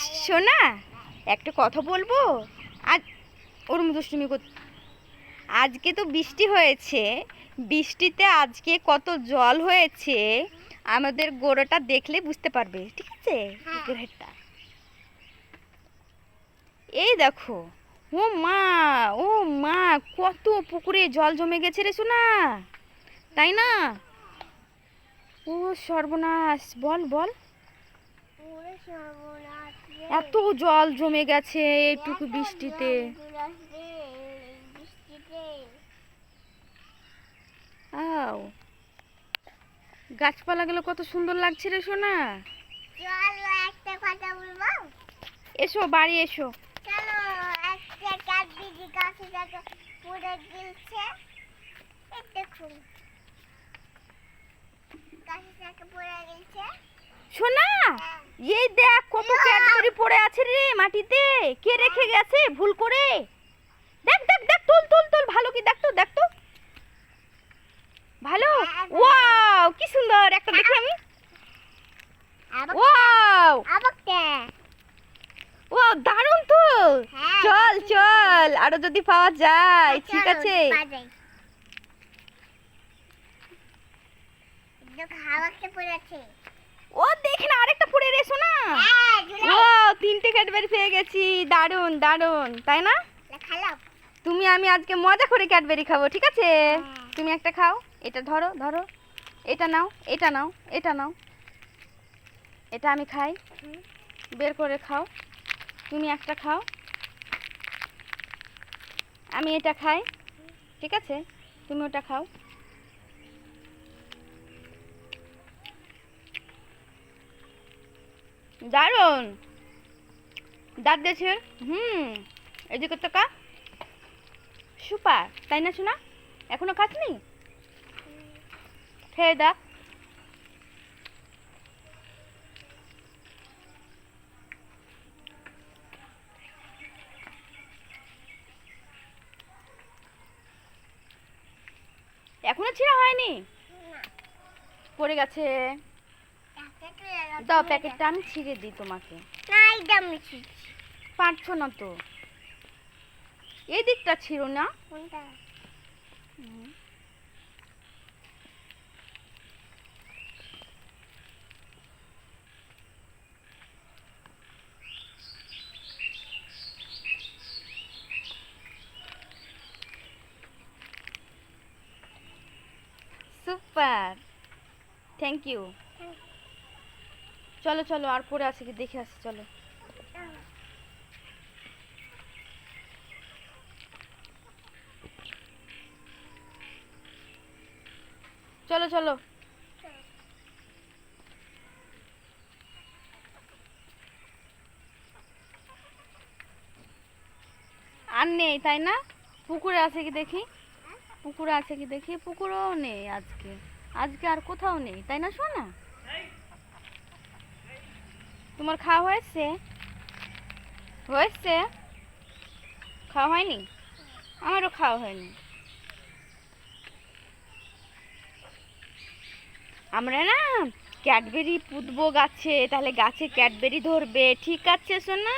শোনা, একটা কথা বলবো। আজ ওরম দুষ্টুমি কর। আজকে তো বৃষ্টি হয়েছে, বৃষ্টিতে আজকে কত জল হয়েছে আমাদের গোড়াটা দেখলে বুঝতে পারবে, ঠিক আছে? পুকুরেরটা এই দেখো। ও মা, ও মা, কত পুকুরে জল জমে গেছে রে সোনা, তাই না? ও সর্বনাশ, বল বল। এত জল জমে গেছে এইটুকু বৃষ্টিতে। আও, গাছপালাগুলো কত সুন্দর লাগছে রে সোনা। চলো একটা কথা বলবো। এসো, বাড়ি এসো। চলো একটা কাঠবিড়ি গাছে দেখো পুড়ে গিলছে। এই দেখুন গাছে থেকে পুড়ে গিলছে। সোনা, এই দেখ কত ক্যাডবেরি পড়ে আছে রে মাটিতে। কে রেখে গেছে ভুল করে? দেখ দেখ দেখ, তুল তুল তুল, ভালো কি দেখ তো, দেখ তো ভালো। ওয়াও, কি সুন্দর, একটা দেখি আমি। ওয়াও, ও দারুণ তো। চল চল, আরো যদি পাওয়া যায়। ঠিক আছে, ও দেখ না, আরেকটা পড়ে রে সোনা। ও, তিনটে ক্যাডবেরি পেয়ে গেছি। দারুণ দারুণ, তাই না? তুমি আমি আজকে মজা করে ক্যাডবেরি খাবো, ঠিক আছে? তুমি একটা খাও, এটা ধরো ধরো, এটা নাও, এটা নাও, এটা নাও, এটা আমি খাই। বের করে খাও। তুমি একটা খাও, আমি এটা খাই, ঠিক আছে? তুমি ওটা খাও। দারুণ, দাঁত দিয়েছে। এদিকে তো কা সুপার, তাই না শোনা? এখনো খাসনি? খেয়ে দেখ। এখনো ছিঁড়া হয়নি? পড়ে গেছে। দাও প্যাকেটটা, আমি ছিঁড়ে দিই তোমাকে। পারছো না তো, এই দিকটা ছিল না। Super, thank you. চলো চলো, আর পড়ে আছে কি দেখে আসি, চলো। চলো চলো। আর নেই, তাই না? পুকুরে আছে কি দেখি, পুকুরে আছে কি দেখি। পুকুরেও নেই আজকে, আজকে আর কোথাও নেই, তাই না শোনা? তোমার খাওয়া হয়েছে? হয়েছে? খাওয়া হয়নি? আমারও খাওয়া হয়নি। আমরা না ক্যাডবেরি পুঁতবো গাছে, তাহলে গাছে ক্যাডবেরি ধরবে, ঠিক আছে সোনা?